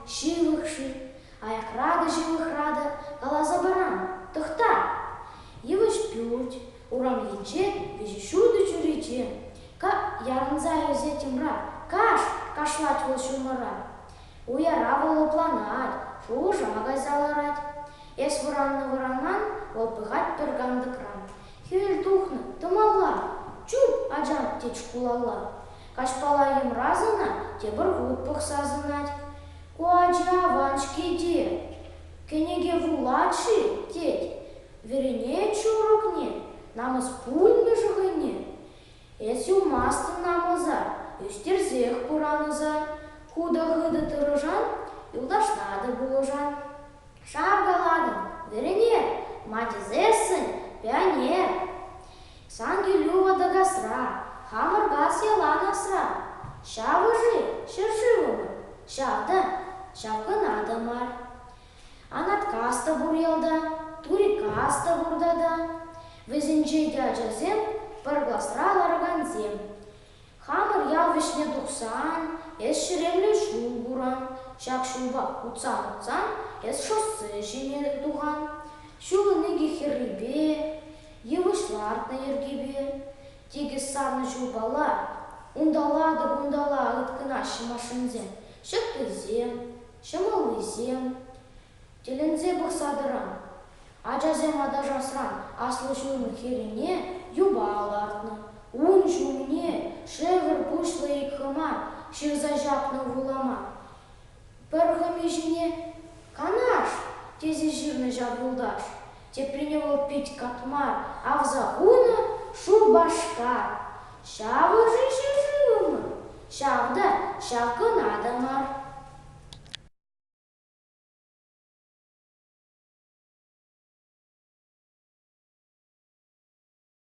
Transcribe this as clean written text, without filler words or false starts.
шивықши, аякрады живықрады, қалаза барам, тұқта. Евыш пють, урам ече, вежі шуды чурече. Ярынза өзетімра, кашлать вол шумара. Уяра волу планать, шужа газаларать. Ес вараннан, вол пыгать перганды кран. Хевел тухны, тымалла, чуп аджан теч кулалла. Кашпалайым разына, те бір гудпық сазынать. Куаджа ваншки де, кенеге вуладши теть. Верене чурыкне, намыз пульны жығыне. Эси умастын намыза, үстерзех пураныза. Худа-хыды тырыжан, юлдаштады булыжан. Шавгаладым, верене, матизессін, пионер. Санги люва дагасра, хамыргас ялан асра. Шавыжи, шыржывымы, шавда, шавкынады мар. Анаткаста бурелда, турикаста бурдада. Візінжей дяджазем, пыргласра ларганзем. Хамыр ял вишне тухсан, ес шіремлі шу буран. Шак шуба уцан, ес шоссы жіне туған. Шулыныге херрибе, евышларт на ергебе. Тегіз сарны жубала, ундала ыткына шымашынзем. Шықтызем, шымылызем, телензе бұқсадыран. Аджазем адажасран, аслы жуны херене юбалартны. Ун жуне, шевір пушлы икхыма, шырзажапны вулама. Пырхами жіне, канаш, тезе жирны жабылдаш. Те приневал пить катмар, а в загуна шу башкар. Шавы жи шивымы, шавда, шавкынады мар.